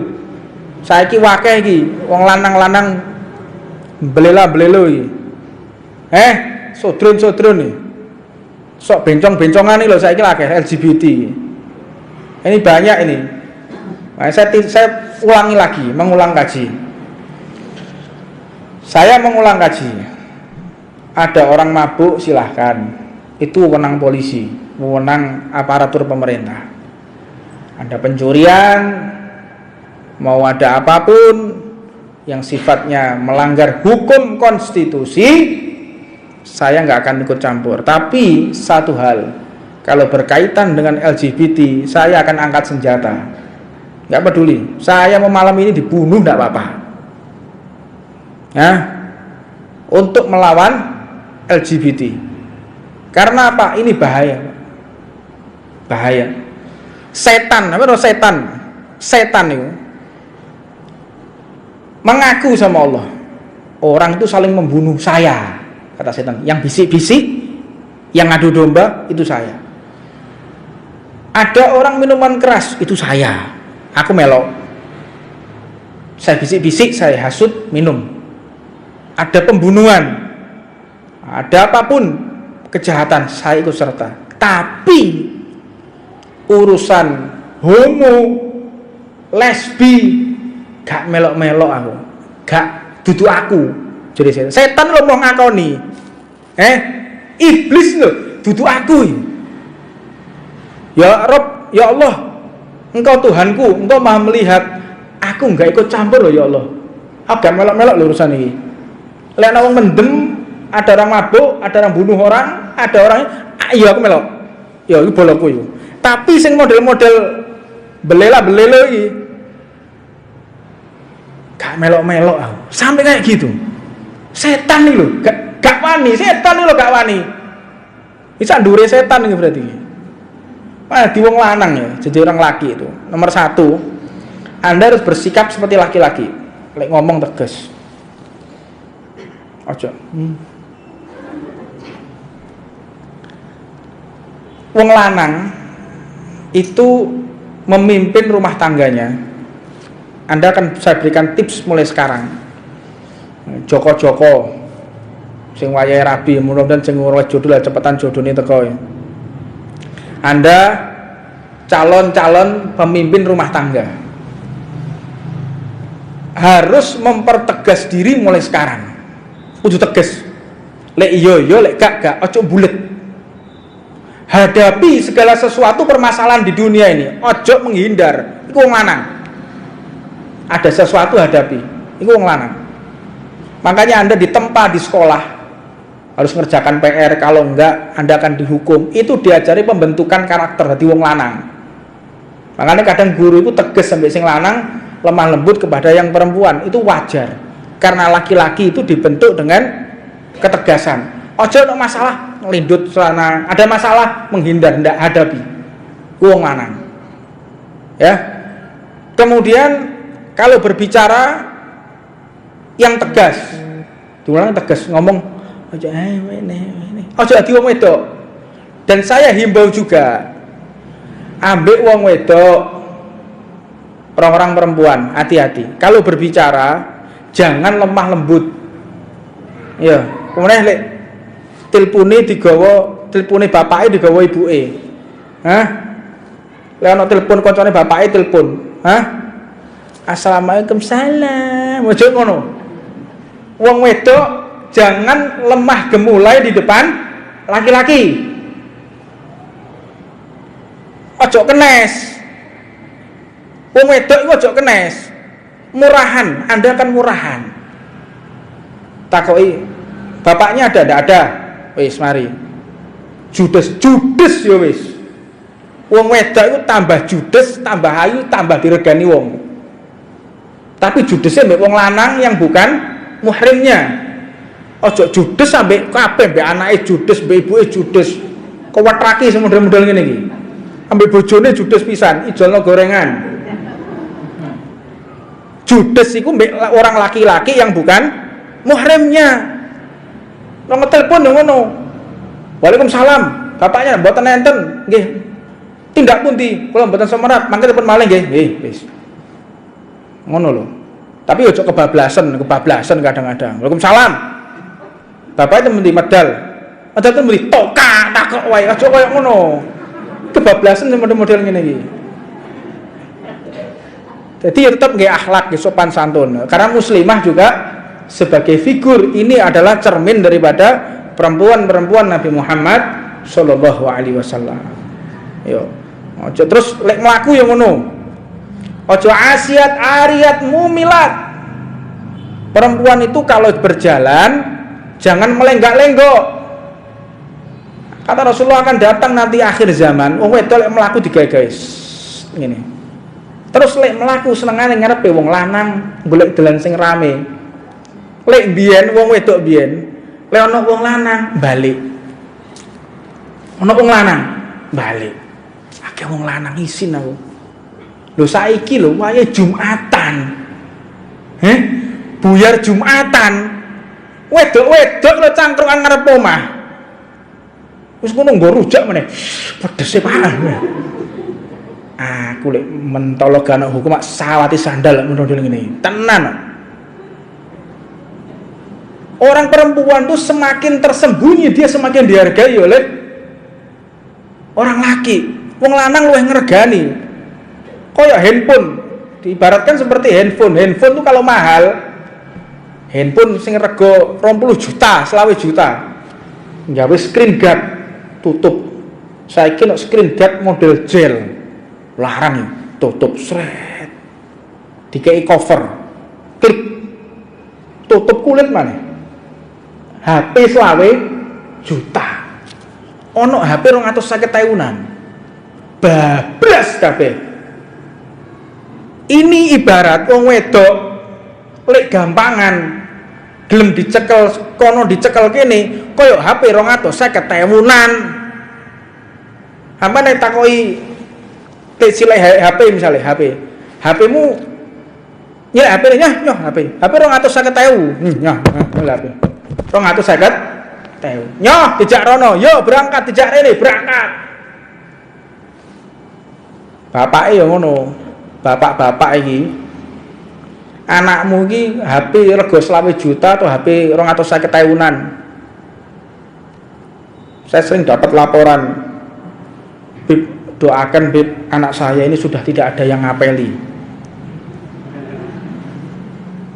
Saiki wakeh iki wong lanang-lanang belela-belelo iki. Sodron-sodron iki. Sok bencong-bencongan ini loh saiki akeh LGBT. Ini banyak ini. Nah, saya ulangi lagi, mengulang kaji. Saya mengulang kaji. Ada orang mabuk silahkan. Itu wewenang polisi, wewenang aparatur pemerintah. Ada pencurian, mau ada apapun yang sifatnya melanggar hukum konstitusi, saya nggak akan ikut campur. Tapi satu hal, kalau berkaitan dengan LGBT, saya akan angkat senjata. Nggak peduli, saya mau malam ini dibunuh nggak apa-apa. Nah, untuk melawan LGBT. Karena apa? Ini bahaya. Bahaya. Setan, apa itu setan? Setan itu mengaku sama Allah. Orang itu saling membunuh saya, kata setan. Yang bisik-bisik, yang adu domba itu saya. Ada orang minuman keras, itu saya. Aku melok. Saya bisik-bisik, saya hasut, minum. Ada pembunuhan, ada apapun kejahatan, saya ikut serta. Tapi urusan homo, lesbi, gak melok-melok aku, gak dudu aku. Jadi setan lo mau ngakoni, iblis lo dudu aku. Ya Rob, ya Allah, Engkau Tuhanku, Engkau maha melihat. Aku gak ikut campur loh ya Allah. Aku gak melok-melok lo urusan ini. Lihat orang mendem, ada orang mabuk, ada orang bunuh orang, ada orang, iya aku melok. Ya itu bolokku itu. Tapi sing model-model belela-belelo iki gak melok-melok aku. Sampai kayak gitu. Setan nih lho, gak wani, setan nih lho gak wani. Bisa ndure setan iki berarti. Di wong lanang ya, jadi orang laki itu. Nomor satu, Anda harus bersikap seperti laki-laki. Lek ngomong tegas. Ojo. Wong lanang itu memimpin rumah tangganya. Anda akan saya berikan tips mulai sekarang. Joko-joko sing wayahe rabi, mudah-mudahan sing ngurus jodoh lah cepetan jodone teko ya. Anda calon-calon pemimpin rumah tangga harus mempertegas diri mulai sekarang. Kudu tegas. Lek iya iya, lek gak ojo bulet. Hadapi segala sesuatu permasalahan di dunia ini, ojo menghindar. Iku wong lanang. Ada sesuatu hadapi. Iku wong lanang. Makanya Anda ditempa di sekolah harus ngerjakan PR, kalau enggak Anda akan dihukum. Itu diajari pembentukan karakter di wong lanang. Makanya kadang guru itu tegas sampai sing lanang, lemah lembut kepada yang perempuan. Itu wajar. Karena laki-laki itu dibentuk dengan ketegasan. Ojo ada masalah ngelindut celana, ada masalah menghindar, ndak hadapi. Wong lanang. Ya. Kemudian kalau berbicara yang tegas. Diulang tegas, ngomong ojo adi wong wedok. Dan saya himbau juga, ambek wong wedok, orang-orang perempuan, hati-hati. Kalau berbicara jangan lemah lembut. Ya, kemudian lek tilpune bapake digawa ibuke. Hah? Lek ana telepon kancane bapake telepon. Hah? Assalamualaikum salam. Ojo ngono. Wong wedok jangan lemah gemulai di depan laki-laki. Ojo kenes. Wong wedok iku ojo kenes. Murahan, Anda akan murahan. Takoki, bapaknya ada, ndak ada? Wis mari. Judes ya wis. Wong wedok itu tambah judes, tambah ayu, tambah diregani wong. Tapi judesnya mbek wong lanang yang bukan muhrimnya. Ojo judes sampai kabeh mbek anake judes, mbek ibuke judes. Kewat-raki semodel-model ngene iki. Ambek bojone judes pisan, ijolno gorengan. Judes itu orang laki-laki yang bukan muhrimnya. Nang telepon yo ngono. Waalaikumsalam. Bapaknya mboten enten, nggih. Tindak pundi? Kula mboten semerat, mangke telepon malih nggih. Nggih, wis. Ngono lho. Tapi ojo kebablasan kadang-kadang. Waalaikumsalam. Bapaknya temen di medal. Medal itu muni toka takok wae. Ojo koyo ngono. Kebablasan model-model ngene iki. Jadi tetap nggih akhlak, nggih sopan santun. Karena muslimah juga sebagai figur ini adalah cermin daripada perempuan-perempuan Nabi Muhammad sallallahu alaihi wasallam. Yo. Ojo terus lek mlaku yo ngono. Ojo asiat ariat mumilat. Perempuan itu kalau berjalan jangan melenggak-lenggok. Kata Rasulullah akan datang nanti akhir zaman, wong wedok lek mlaku digawe-gawe. Ngene. Terus lek mlaku senengane ngarepe wong lanang golek dalan sing rame. Lek biyen wong wedok biyen, lek ana wong lanang balik. Ana wong lanang balik. Akeh wong lanang isin aku. Lho saiki lho wae Jumatan. Buyar Jumatan. Wedok-wedok lho cangkrukan ngarep omah. Wis ngono nggo rujak meneh. Pedese Pak. Aku lek mentolo ganak hukum mak sawati sandal model ngene. Tenan. Orang perempuan tuh semakin tersembunyi dia semakin dihargai oleh orang laki. Wong lanang luwih ngregani. Kaya handphone, diibaratkan seperti handphone. Handphone tuh kalau mahal, handphone sing rego 20 juta, 20 juta. Nggawe screen guard tutup. Saiki nek screen guard model gel. Larang tutup sret. Dikei cover. Klik. Tutup kulit maneh. HP 20 juta. Ono HP 250.000-an. Bablas kabeh. Ini ibarat wong wedok lek gampangan gelem dicekel kono dicekel kene kaya HP 250.000-an. Apa nek takoki silih HP misalnya HP-mu nyilek HP nya nyoh HP 250.000 nyoh HP 250.000 nyoh dijak rono yo berangkat dijak rene berangkat. Bapake yo ngono, bapak-bapak iki anakmu iki HP rego 20 juta atau HP 250.000-an. Saya sering dapat laporan, Bib, doakan Bib, anak saya ini sudah tidak ada yang ngapeli.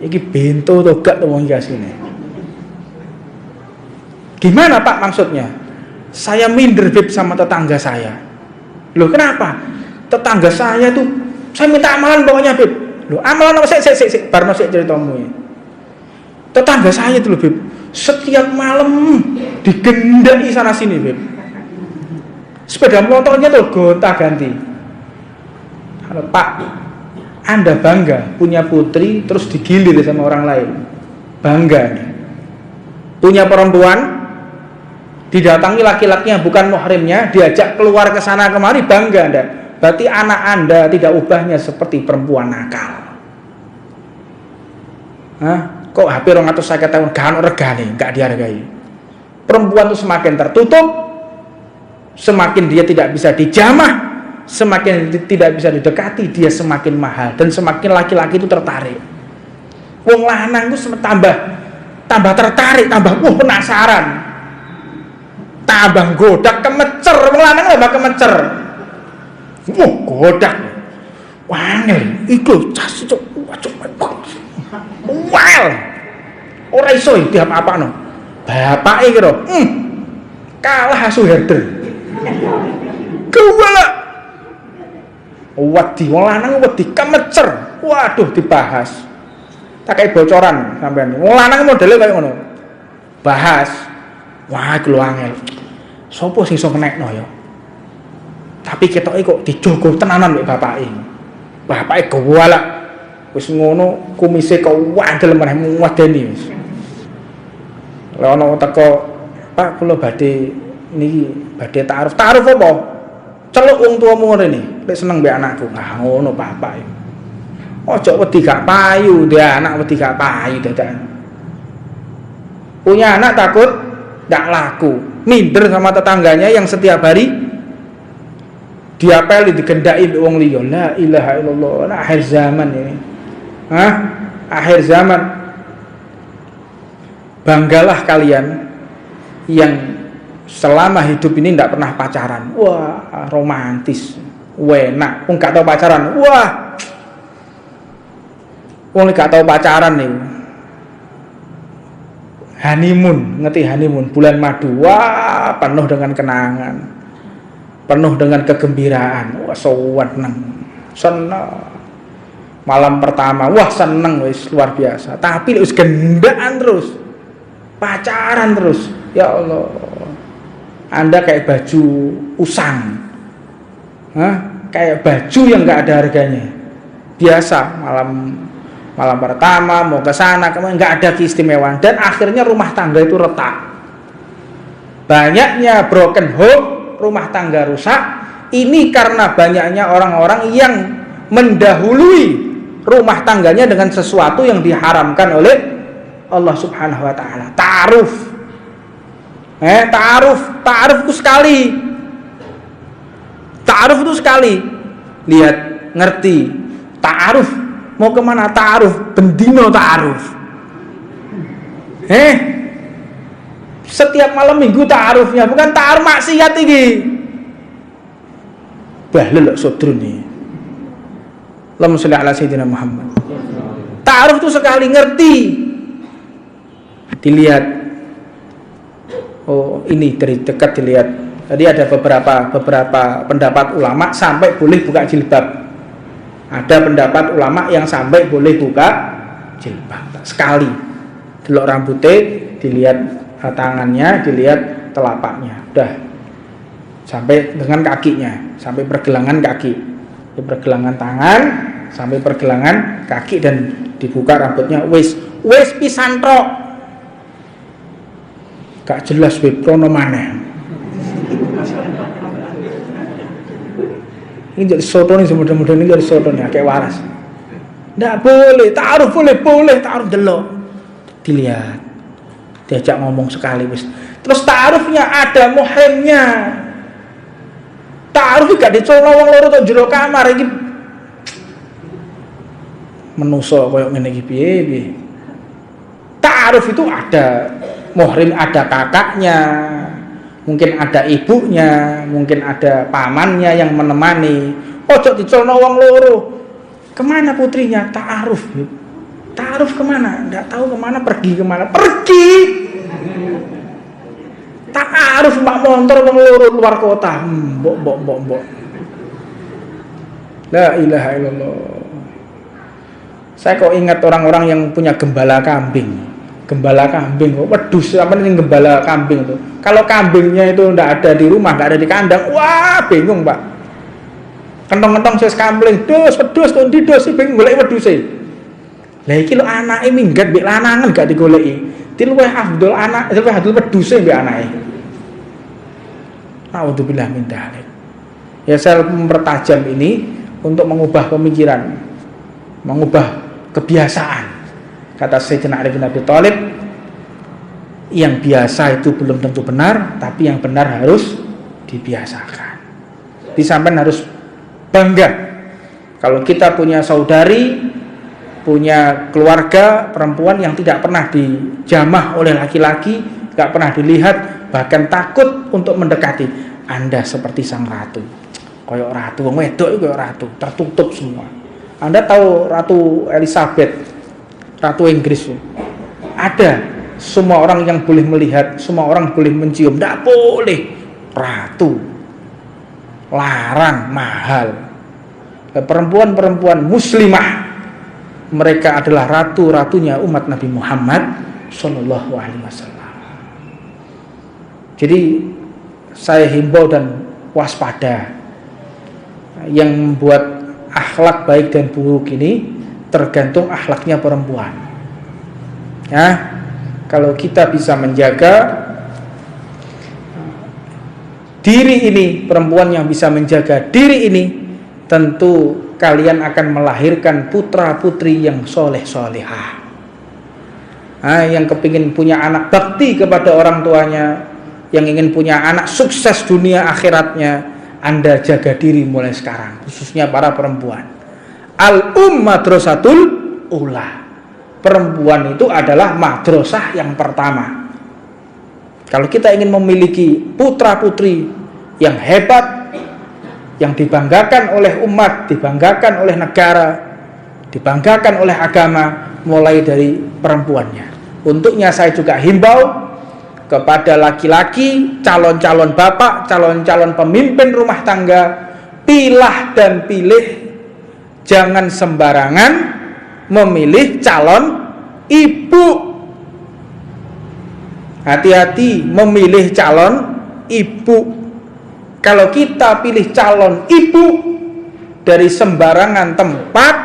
Iki bento to gak to wong iki asline. Gimana Pak maksudnya? Saya minder Bib sama tetangga saya. Loh kenapa? Tetangga saya tuh saya minta amalan pokoknya Bib. Loh amalan apa sik barno sik ceritamu ya. Tetangga saya itu loh Bib, setiap malam digendaki sana sini Bib. Sepeda motornya tuh gonta-ganti. Halo Pak, Anda bangga punya putri terus digilir sama orang lain? Bangga nih. Punya perempuan didatangi laki-lakinya bukan muhrimnya, diajak keluar ke sana kemari, bangga Anda. Berarti anak Anda tidak ubahnya seperti perempuan nakal. Hah? Kok HP 250 tahun gak ono regane, gak dihargai. Perempuan itu semakin tertutup, semakin dia tidak bisa dijamah, semakin tidak bisa didekati, dia semakin mahal dan semakin laki-laki itu tertarik. Wong lanang itu tambah tertarik, tambah penasaran. Tambah godak kemecer, wong lanang tambah kemecer. Godak. Wangel, iku cas cuk. Well, ora iso diam apano. Bapake kira, kalah asu herder. Kewala. Wedi wong lanang wedi kemecer. Waduh dibahas. Tak kayak bocoran sampean. Wong lanang modele kaya ngono. Bahas. Wah, iku lho angel. Sopo sing iso kenekno ya? Tapi ketoke kok dijogo tenanan mek bapake. Bapake kewala. Wis ngono kumise kok wandel meneh ngwadeni wis. Lah ana teko, Pak kula badhe niki badhe ta'aruf. Ta'aruf apa? Celuk wong tuamu ngene, lek seneng mbek anakku. Nah ngono bapak iki. Ojo wedi gak payu, dia anak wedi gak payu dadakan. Punya anak takut ndak laku, minder sama tetangganya yang setiap hari diapeli digendaki wong liya. La ilaha illallah, akhir zaman ini. Akhir zaman. Banggalah kalian yang selama hidup ini tidak pernah pacaran. Wah, romantis, enak. Wong gak tau pacaran. Wah, wong gak tau pacaran nih. Honeymoon, ngerti honeymoon, bulan madu. Wah, penuh dengan kenangan, penuh dengan kegembiraan. Wah, seneng. Malam pertama, wah seneng wis luar biasa. Tapi wis gendaan terus, pacaran terus. Ya Allah, Anda kayak baju usang, kayak baju yang nggak ada harganya. Biasa malam pertama mau ke sana, kemudian nggak ada keistimewaan dan akhirnya rumah tangga itu retak. Banyaknya broken home, rumah tangga rusak. Ini karena banyaknya orang-orang yang mendahului rumah tangganya dengan sesuatu yang diharamkan oleh Allah Subhanahu wa taala. Ta'aruf. Ta'aruf itu sekali. Ta'aruf itu sekali. Lihat, ngerti. Ta'aruf mau kemana? Ta'aruf, bendino ta'aruf. Setiap malam minggu ta'arufnya, bukan ta'aruf maksiat iki. Bahlul sodrun nih. Allahumma sholli ala sayyidina Muhammad. Ta'aruf itu sekali, ngerti. Dilihat. Oh, ini dari dekat dilihat. Tadi ada beberapa pendapat ulama sampai boleh buka jilbab. Ada pendapat ulama yang sampai boleh buka jilbab. Sekali. Delok rambutnya, dilihat tangannya, dilihat telapaknya. Udah. Sampai dengan kakinya, sampai pergelangan kaki. Pergelangan tangan sampai pergelangan kaki dan dibuka rambutnya. Wis pisan tok. Gak jelas wib krono maneh. Ini jadi soto nih semudah-mudah ini jadi soto nih kayak waras. Nggak boleh, ta'aruf boleh, ta'aruf delok. Dilihat. Diajak ngomong sekali wis. Terus ta'arufnya ada muhrimnya. Ta'aruf gak dicolong wong loro tok jero kamar iki. Menuso koyo ngene iki piye. Ta'aruf itu ada muhrim, ada kakaknya, mungkin ada ibunya, mungkin ada pamannya yang menemani. Ojo dicolno wong loro. Kemana putrinya? Ta'aruf. Ta'aruf kemana? Nggak tahu kemana, pergi kemana? Pergi. Ta'aruf mbak montor wong loro luar kota. Mbok. La ilaha illallah. Saya kok ingat orang-orang yang punya gembala kambing. Gembala kambing, wedhus apa nih gembala kambing itu. Kalau kambingnya itu ndak ada di rumah, ndak ada di kandang, wah bingung pak. Kentong-kentong ses kambling, wedhus tuh didos sih bingung golek wedhuse. Lah iki lho anake minggat mbek lanangan gak digoleki. Luwih afdol anak, luwih afdol wedhuse mbek anake. Nauzubillah min dzalik. Ya saya mempertajam ini untuk mengubah pemikiran, mengubah kebiasaan. Kata Sayyidina Ali bin Abi Thalib, yang biasa itu belum tentu benar, tapi yang benar harus dibiasakan. Disampaikan harus bangga kalau kita punya saudari, punya keluarga perempuan yang tidak pernah dijamah oleh laki-laki, tidak pernah dilihat, bahkan takut untuk mendekati. Anda seperti sang ratu, koyok ratu, wong wedok koyok ratu, tertutup semua. Anda tahu Ratu Elizabeth, Ratu Inggris? Ada, semua orang yang boleh melihat, semua orang boleh mencium, tidak boleh. Ratu, larang, mahal. Perempuan-perempuan muslimah, mereka adalah ratu-ratunya umat Nabi Muhammad Sallallahu Alaihi Wasallam. Jadi saya himbau dan waspada. Yang membuat akhlak baik dan buruk ini tergantung akhlaknya perempuan. Ya, kalau kita bisa menjaga diri ini, perempuan yang bisa menjaga diri ini, tentu kalian akan melahirkan putra-putri yang soleh-solehah. Yang kepingin punya anak bakti kepada orang tuanya, yang ingin punya anak sukses dunia akhiratnya, Anda jaga diri mulai sekarang, khususnya para perempuan. Madrasatul ula. Perempuan itu adalah madrasah yang pertama. Kalau kita ingin memiliki putra-putri yang hebat, yang dibanggakan oleh umat, dibanggakan oleh negara, dibanggakan oleh agama, mulai dari perempuannya. Untuknya saya juga himbau kepada laki-laki, calon-calon bapak, calon-calon pemimpin rumah tangga, pilah dan pilih. Jangan sembarangan memilih calon ibu. Hati-hati memilih calon ibu. Kalau kita pilih calon ibu dari sembarangan tempat,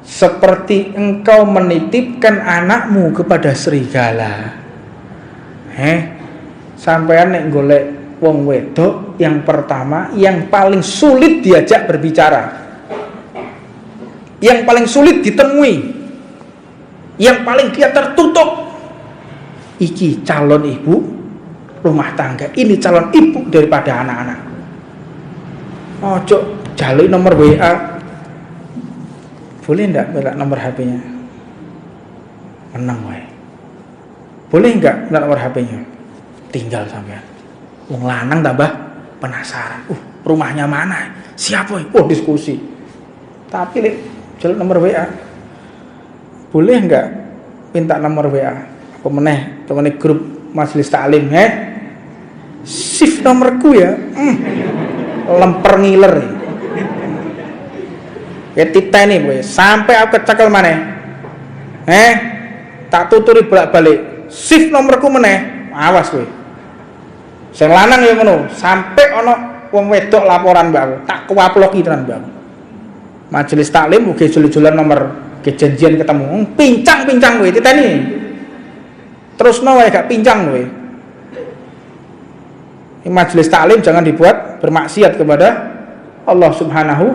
seperti engkau menitipkan anakmu kepada serigala. Sampean nek golek wong wedok, yang pertama, yang paling sulit diajak berbicara, yang paling sulit ditemui, yang paling dia tertutup, iki calon ibu rumah tangga, ini calon ibu daripada anak-anak. Ojo jaluk nomor WA, boleh enggak minta nomor HP-nya? Menang wae. Boleh enggak minta nomor HP-nya? Tinggal sampean. Wong lanang tambah penasaran. Rumahnya mana? Siapa? Diskusi. Tapi jaluk nomor WA. Boleh enggak minta nomor WA? Apa meneh temene grup majelis taklim, shift nomorku ya. Lemper ngiler. Ya titeni kowe sampai aku kecekel maneh. Tak tuturi bolak-balik. Shift nomorku meneh. Awas kowe. Sing lanang ya ngono, sampai ana wong wedok laporan mbak aku, tak kuwaploki tenan mbak aku. Majelis taklim uga jol-jolan nomor kejanjian ketemu. Pincang-pincang kowe titeni. Terusno wae gak pincang kowe. Majelis taklim jangan dibuat bermaksiat kepada Allah Subhanahu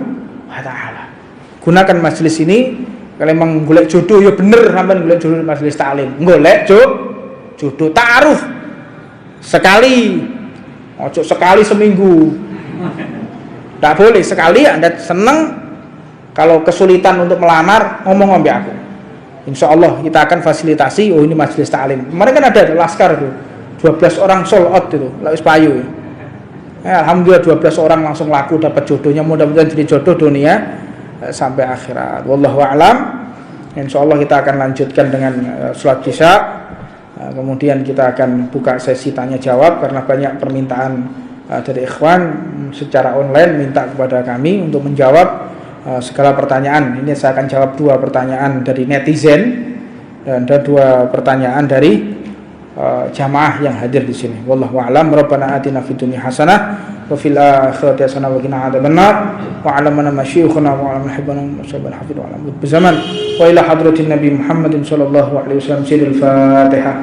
wa taala. Gunakan majelis ini kalau emang golek jodoh ya bener sampean golek jodoh majelis taklim. Golek jodoh ta'aruf sekali. Ojo sekali seminggu. Tak boleh sekali Anda seneng kalau kesulitan untuk melamar ngomong ambek aku. Insya Allah kita akan fasilitasi. Oh ini majelis taklim. Kemarin kan ada laskar tuh 12 orang sold out itu lawis payu ya. Alhamdulillah 12 orang langsung laku dapat jodohnya. Mudah-mudahan jadi jodoh dunia sampai akhirat. Wallahu a'lam. Insya Allah kita akan lanjutkan dengan sholat isya. Kemudian kita akan buka sesi tanya jawab karena banyak permintaan dari ikhwan secara online minta kepada kami untuk menjawab segala pertanyaan. Ini saya akan jawab 2 pertanyaan dari netizen dan ada 2 pertanyaan dari jamaah yang hadir di sini. Wallahu a'lam. Rabbana atina fid dunya hasanah wa fil akhirati hasanah wa qina adzabannar. Wa 'alamana masyikhuna wa 'alaman hibbana wa sabana hafidhu 'alam zaman wa ila hadratin nabi Muhammadin sallallahu alaihi wasallam. Al-Fatihah.